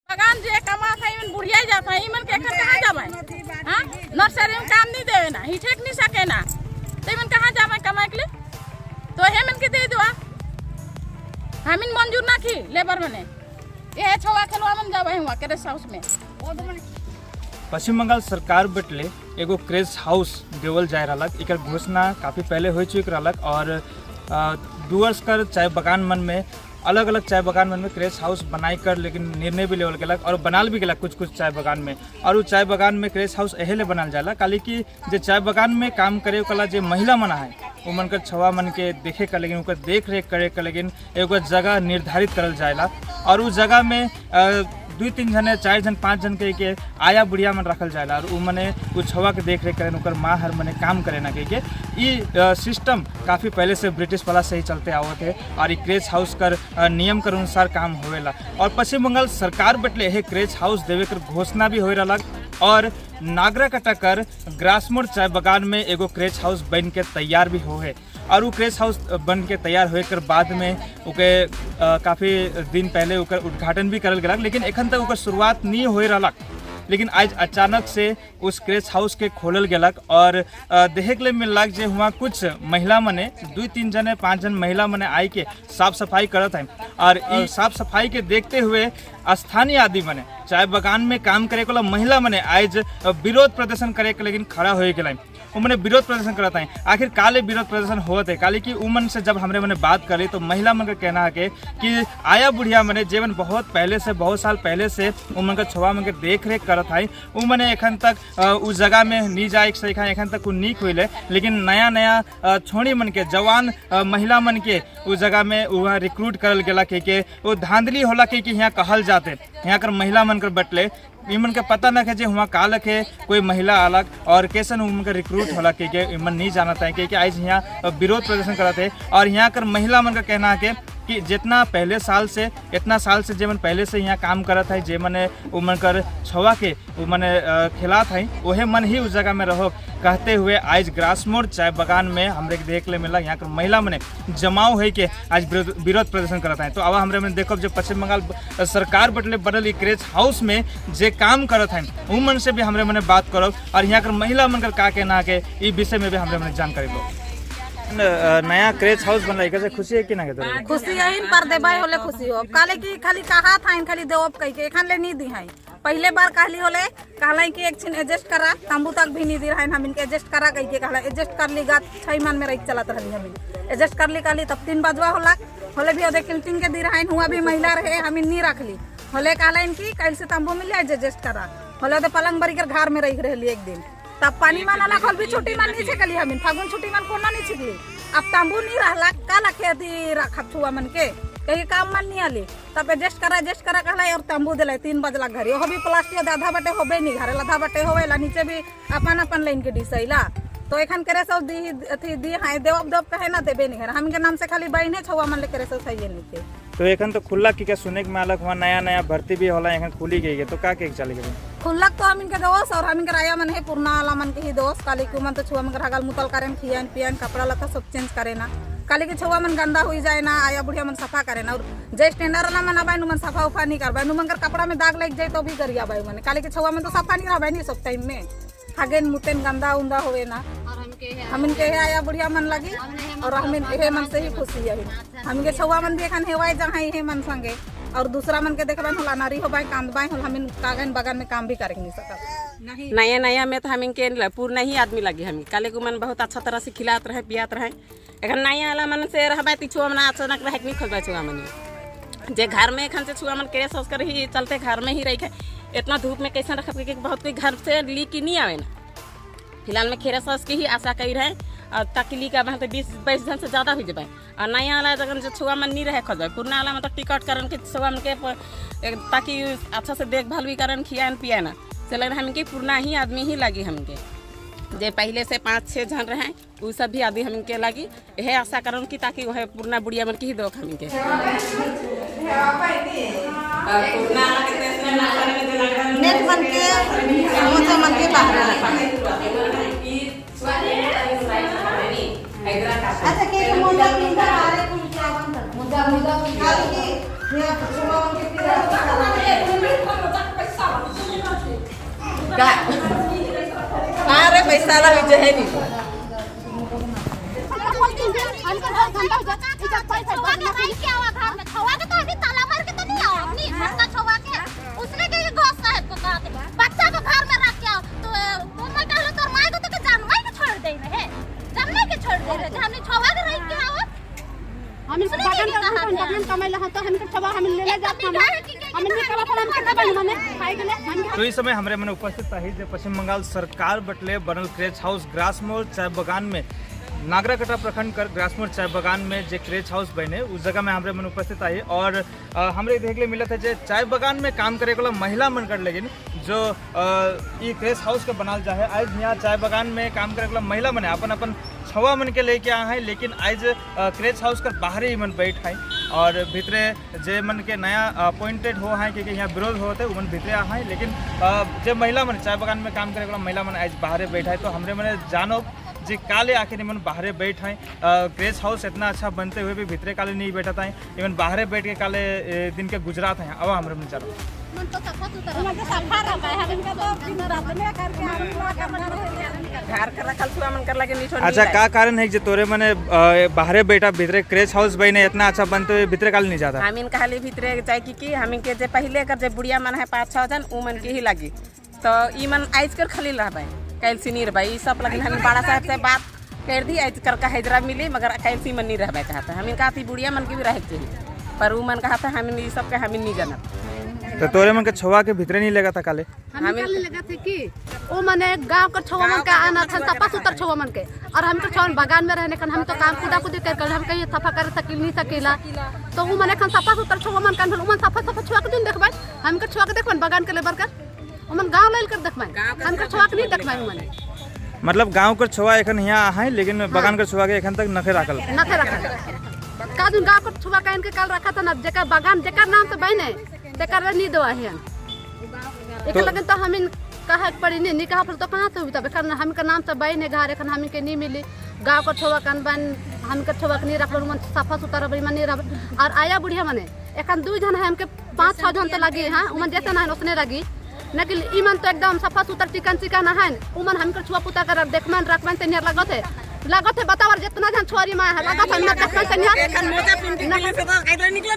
बगान जे कमा था इमन बुढ़िया जाता है इमन के कहाँ जावे हां नर्सरी में काम नहीं देवे ना ही ठेक नहीं सके ना तो इमन कहाँ जावे कमाए के लिए तो हे मन के दे दो हमिन मंजूर ना की लेबर मने ये छवा खेलवा मन जावे हुआ क्रेश हाउस में। पश्चिम बंगाल सरकार बटले एगो क्रेश हाउस देवल जाए रहलक एकर घोषणा काफ़ी पहले हो चुक रहलक और डुअर्स कर चाय बगान मन में अलग अलग चाय बगान मन में क्रेश हाउस बनाई कर लेकिन निर्णय भी लेवल गलक और बनाल भी गलक कुछ चाय बगान में और वो चाय बगान में क्रेश हाउस एहेले बनाल जाला काली कि जे चाय बगान में काम करे वाला जे महिला मना है वो मन कर छवा मन के देखे कर लेकिन उनका देख रेख करे कर लेकिन एगो जगह निर्धारित करल जाएला और उस जगह में 2-3 जने 4 जन 5 जन के आया बुढ़िया मन रखल जाएला और उ मने उ छवा के देख रेख करे उनकर माँ हर मने काम करे ना के ये सिस्टम काफ़ी पहले से ब्रिटिश वाला से ही चलते आवत है और ये क्रेश हाउस कर नियम के अनुसार काम होवेला और पश्चिम बंगाल सरकार बटले है क्रेश हाउस देवे कर घोषणा भी हो रहा और नागरा कटा कर ग्रासमोड़ चाय बगान में एगो क्रेश हाउस बन के तैयार भी हो है और वो क्रेश हाउस बन के तैयार होए कर बाद में उके काफ़ी दिन पहले उकर उद्घाटन भी करल गया लेकिन एखन तक उकर शुरुआत नहीं हो रहा लेकिन आज अचानक से उस क्रेश हाउस के खोलल गलक और देखे के लिए मिलक जे हुआ कुछ महिला मने 2-3 जने 5 जन महिला मने आई के साफ सफाई करत हैं और साफ सफाई के देखते हुए स्थानीय आदमी मने चाय बगान में काम करे वाला महिला मने आज विरोध प्रदर्शन करे के लेकिन खड़ा हो गए उमने विरोध प्रदर्शन करता है आखिर काले विरोध प्रदर्शन होते काली कि उमन से जब हमरे मने बात करी तो महिला मन का कहना है कि आया बुढ़िया मने जीवन बहुत पहले से बहुत साल पहले से उमन का छुआ मन के देख रेख करत है उमने एखन तक उस जगह में नहीं जाए सखा एखन तक नीक हुई लेकिन नया नया छोड़ी मन के जवान महिला मन के उस जगह में वहाँ रिक्रूट करल गला के वो धांधली होला कि यहाँ कहल जाते यहाँ कर महिला मन कर बटले इमन के पता न जे हुआ कालक है कोई महिला अलग और कैसन उनका रिक्रूट होला के इमन नहीं जानता है कि आज यहाँ विरोध प्रदर्शन करते और यहाँ कर महिला मन का कहना है कि जितना पहले साल से इतना साल से जेमन पहले से यहाँ काम करत है जे मने उमन कर छवा के मने खिलात है वह मन ही उस जगह में रहो कहते हुए आज ग्रासमोड़ चाय बगान में हमरे देख ले मिला यहाँ कर महिला मने जमाव है कि आज विरोध प्रदर्शन करता है तो अब हमरे में देखो जब पश्चिम बंगाल सरकार बटले बनल क्रेश हाउस में जे काम करत है उ मन से भी हमरे मने बात करो और यहाँ कर महिला मन कर का कहना के ई विषय में भी हमरे मने जानकारी दो। नया क्रेश हाउस बनला कैसे खुशी है कि ना के खुशी है इन पर देबाई होले खुशी हो काले की खाली कहा था इन खाली देव कह के एखन ले नहीं दी है पहले बार कहली होले कहला कि एक छिन एडजस्ट करा तंबू तक भी नहीं दी रहा हम इनके एडजस्ट करा कह के कहला एडजस्ट कर ली गात 6 मन में रह चलत रहली हम एडजस्ट कर ली कहली तब 3 बजवा होला होले भी ओदे किल्टिंग के दी रहा हुआ भी महिला रहे हम नहीं रखली होले कहला इनकी कल से तंबू मिल जाए एडजस्ट करा होले ओदे पलंग बरी कर घर में रह रहली एक दिन तब पानी माना खल भी छुट्टी मन नहीं छिकली हम फागुन छुट्टी मन कोना नहीं छिकली अब तंबू नहीं रहला काला खेती रखब छुआ मन के कहीं काम मन नहीं आली तब एडजस्ट करा कहला और तंबू दिला 3 बजला घरे हो भी प्लास्टिक आधा बटे होबे नहीं घरे आधा बटे होवेला नीचे भी अपन अपन लाइन के डिसैला तो एखन करे सब दी अथी दी हाय देव कहे ना देबे नहीं घर हम के नाम से खाली बहिने छुआ मन ले करे सब सही नहीं के तो एखन तो खुला की क्या सुने के मालक हुआ नया भर्ती भी होला एखन खुली गई है तो का के चले गए खुलक तो हम इनके दोस्त और हम इनके राया मन है पुरना वाला मन के ही दोस्त काली के मन तो छुआ मन हगल मुतल करें खियान पियान कपड़ा लता सब चेंज करे ना काली के छुआ मन गंदा हुई जाए ना आया बुढ़िया मन सफा करे ना और जय स्टैंडर्ड वाला मन आबाई मन सफा उफा नहीं करबाई नु मन कपड़ा में दाग लग जाए तो भी करिया बाई मन काली के छुआ मन तो सफा नहीं रहबाई नहीं सब टाइम में हागेन मुतेन गंदा उंदा होवे ना हम इनके आया बुढ़िया मन लगी और हम इनके मन से ही खुशी है हम के छुआ मन देखन हेवाई जहां हे मन संगे और दूसरा मन के देखबन होला नारी होबाई कांदबाई होला हम कागन बगन में काम भी कर नहीं सकत नया में तो हम इनके पूर्ण ही आदमी लगे हम काले को मन बहुत अच्छा तरह से खिलात रहे पियात रहे एखन नया वाला मन से रहबा ती छुआ मन अचानक रहे नहीं खोलबा छुआ मन जे घर में एखन से छुआ मन के सोच कर ही चलते घर में ही रहे इतना धूप में कैसे रखब के बहुत कोई घर से ली की नहीं आवे ना फिलहाल में खेरा सस की ही आशा कर रहे और ताकि ली का तो 20-22 जन से ज़्यादा हो जाए और नया वाला जगह जो छुआ मन नहीं रहे खोज पुराना वाला में तो टिकट करन के छुआ मन के ताकि अच्छा से देखभाल भी करन खियान पियाना चल हमके पुराना ही आदमी ही लगी हमके जे पहले से 5-6 जन रहे वो सब भी आदमी हमके लगी यह आशा करन की ताकि वह पुराना बुढ़िया मन की ही दो हमके नेट मन के मोजा मन के बाहर अच्छा के मोजा पिंदा आरे कुल क्या बनता मोजा खाली के ये छुआ मन के का अरे पैसा ला विजय है नहीं बच्चा को घर में रख के आओ तो मैं कहलो तोर माई को तो जान माई के छोड़ दे रहे जानने के छोड़ दे रहे हमने छवा के रह के आओ हम इस बगन कमाई ला तो हम के छवा हम ले जात हम नहीं कला पर हम के बन मने खाई गेले तो इस समय हमारे मन उपस्थित है जे पश्चिम बंगाल सरकार बटले बनल क्रेज हाउस ग्रासमोर चाय बगान में नागराकटा प्रखंड कर ग्रासमोर चाय बगान में जो क्रेज हाउस बने उस जगह में हमारे मन उपस्थित आई और हमारे देखे मिलत है जो चाय बगान में काम करे वाला महिला मन कर लेकिन जो ये क्रेज हाउस के बनाल जा है आज यहाँ चाय बगान में काम करे वाला महिला मन अपन अपन छवा मन के लेके आए हैं लेकिन आज क्रेज हाउस कर बाहर ही मन बैठ है और भीतरे जे मन के नया अपॉइंटेड हो है क्योंकि यहाँ विरोध होते वो मन भीतरे आ है लेकिन जो महिला मन चाय बगान में काम करे वाला महिला मन आज बाहर बैठा है तो हमरे मैंने जानो जी काले आखिर इमन बाहरे बैठ हैं क्रेज हाउस इतना अच्छा बनते हुए भी भीतरे काले नहीं बैठा था इवन बाहरे बैठ के काले दिन के गुजरात हैं अब हमारे में चलो घर कर रखल छुआ मन कर लगे नहीं अच्छा का कारण है जो तोरे मने बाहरे बैठा भीतरे क्रेज हाउस बने इतना अच्छा बनते हुए भीतरे काले नहीं जाता हमीन कहली भीतरे जाए की हमीन के जे पहले कर जे बुढ़िया मन है 5-6 जन उ मन के ही लगी तो ई मन आज कर खाली रहबे कैल सी नहीं रहबे सब लगिन हम बड़ा साहब से बात कर दी आज कर का हैदरा मिली मगर कैल सी मन नहीं रहबे कहता हमीन कहती बुढ़िया मन के भी रहे चाहिए पर उ मन कहता हमीन ई सब के हमीन नहीं जानत तो तोरे मन के छवा के भीतरे नहीं लगा था काले हमें लगा थे कि ओ मने गांव का छवा मन का आना था सपा सुतर छवा मन के और हम तो छवन बगान में रहने कन हम तो काम खुदा खुद कर हम कहीं सफा कर सकिल नहीं सकेला तो उ मने खन सपा सुतर छवा मन कन मन सफा सफा छवा के दिन देखबे हम के छवा के देखबन बगान के लेबर कर ओ मन गांव लेल कर देखबन हम के छवा के नहीं देखबन मने मतलब गांव कर छवा एखन यहाँ है लेकिन बगान कर छवा के एखन तक नखे राखल का दिन गांव का छवा कान के काल रखा था ना जेकर बगान जेकर नाम से बहने तेकर नहीं दवा है एक लगन तो हमिन कहा पड़ी नहीं कहा पर तो कहां से हुई तब हम के नाम से बहने घर एखन हम के नहीं मिली गांव का छवा कान बन हम के छवा के नहीं रखल मन साफा सुथरा बड़ी मन नहीं रह और आया बुढ़िया मने एखन 2 जन है हम के 5-6 जन तो लगी हां उमन जैसे ना उसने लगी लेकिन ईमन तो एकदम सफा सुथरा चिकन है उमन हम के छुआ पुता कर देखमन रखमन ते नियर लागत है बताओ जितना जन छोरी मां है लागत है देखमन ते नियर मोजा पिन के निकले से तो निकला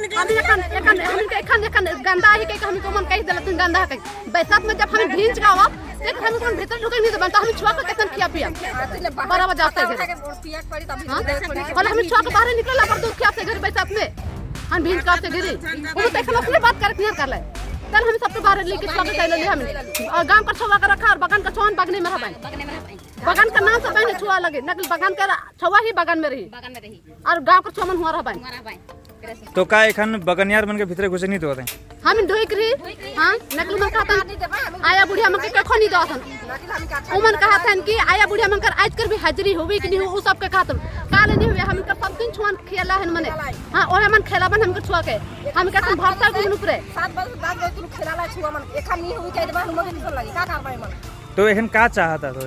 एखन गंदा ही के हम को मन कह देलत गंदा के बैसाख में जब हम भींच गावा देख हम कोन भीतर ढुके नहीं तो हम छुआ के कैसन खिया पिया 12 बजे आते हैं और हम छुआ के बाहर निकला पर दूध खिया से घर बैसाख में हम भींच का से गिरी वो देखन अपने बात कर क्लियर कर ले कल हम सबके बाहर लेके छुआ के चले हम और गांव का छुआ का रखा और बगान का छुआन बगने में रहबे बगान का नाम से बहने छुआ लगे नकल बगान का छुआ ही बगान में रही और गांव का छुआ मन हुआ रहबे तो का एखन बगनियार मन के भीतरे घुसे नहीं दोते हम ढोइक रही हां नकल मन कहता आया बुढ़िया मन के कखो नहीं दोतन उमन कहता कि आया बुढ़िया मन कर आज कर भी हाजिरी होवे कि नहीं हो सब के कहत काले नहीं हुए हम कर सब दिन छुआन खेला है मने हां ओहे मन खेलाबन हम के छुआ के हम कहत भरसा गुन ऊपरे 7 बजे बाद तू खेलाला छुआ मन एखन नहीं होई जाय हम मोगे नहीं लगी का करबे मन तो एखन का चाहता तो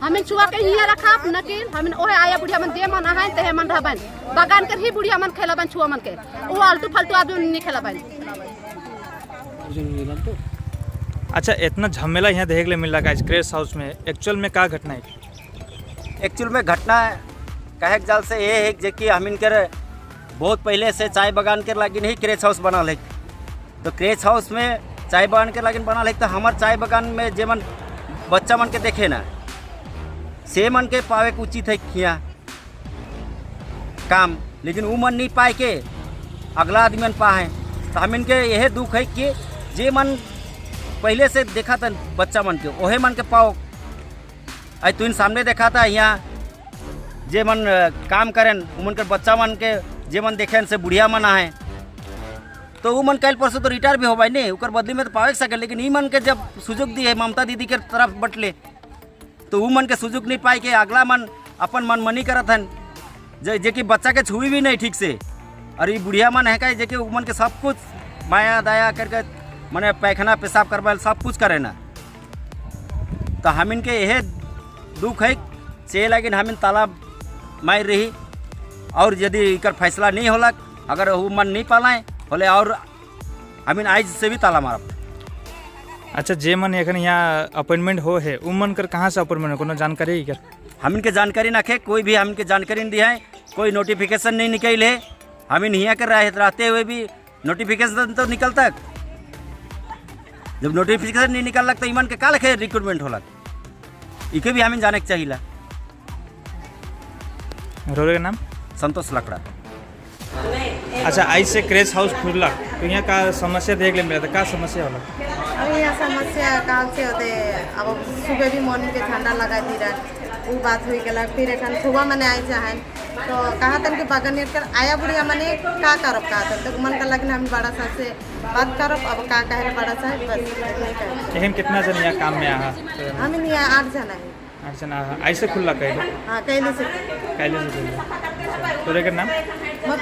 हमें छुआ के हिया रखा नकिल हमें ओहे आया बुढ़िया मन दे मन है ते मन रहबन बगान कर ही बुढ़िया मन खेलाबन छुआ मन के वो आलतू फालतू आदमी नहीं खेलाबन अच्छा इतना झमेला यहाँ देख ले मिल रहा है क्रेज हाउस में एक्चुअल में क्या घटना है एक्चुअल में घटना कहे जाल से ये है जे कि हम इनकर बहुत पहले से चाय बगान के लागिन ही क्रेज हाउस बनल है तो क्रेज हाउस में चाय बगान के लागिन बनल है तो हमार चाय बगान में जे मन बच्चा मन के देखे ना से मन के पावे के उचित है किया काम लेकिन वो मन नहीं पाए के अगला आदमी मन पाए तो हम इनके यह दुख है कि जे मन पहले से देखा था बच्चा मन के ओहे मन के पाओ आज तुम सामने देखा था यहाँ जे मन काम करें उमन के बच्चा मन के जे मन देखे से बुढ़िया मन आए तो वो मन कल परसों तो रिटायर भी हो भाई नहीं उकर बदली में तो पावे सके लेकिन ई मन के जब सुजोग दी है ममता दीदी के तरफ बटले तो वो मन के सुजोग नहीं पाए के अगला मन अपन मन मनी करत हन जे कि बच्चा के छुई भी नहीं ठीक से और ये बुढ़िया मन है का जे कि मन के सब कुछ माया दया करके मने पैखाना पेशाब करवा सब कुछ करे ना तो हम इनके यह दुख है से लेकिन हम इन तालाब मार रही और यदि इकर फैसला नहीं होला अगर वो मन नहीं पालाए बोले और हम इन आज से भी ताला मारब अच्छा जे मन एखन यहाँ अपॉइंटमेंट हो है उ मन कर कहाँ से अपॉइंटमेंट हो कोनो जानकारी है क्या? हम इनके जानकारी ना खे, कोई भी हम इनके जानकारी नहीं दिया है, कोई नोटिफिकेशन नहीं निकल है। हम इन यहाँ कर रहते हुए भी नोटिफिकेशन तो निकल तक, जब नोटिफिकेशन नहीं निकल तो ईमान के का लिखे रिक्रूटमेंट होला, इके भी हमें जाने के चाहिए। रोरे का नाम संतोष लकड़ा। अच्छा ऐसे क्रेश हाउस खुलला तो यहाँ का समस्या देख ले मिला था, का समस्या होला? अभी यहाँ समस्या काल से होते अब सुबह भी मॉर्निंग के ठंडा लगा दी रहा वो बात हुई गला। फिर एखन सुबह मैंने आए चाहे तो कहा तन के बगन कर आया बुढ़िया मैंने का करब कहा तो मन का लगना हम बड़ा सा से बात करब अब का कहे बड़ा सा बस नहीं कहे। एहन कितना जन यहाँ काम में आहा? हम नहीं 8 जना है। 8 जन आहा। ऐसे खुलला कहे हाँ कैले से खुलला। तोरे का नाम? मत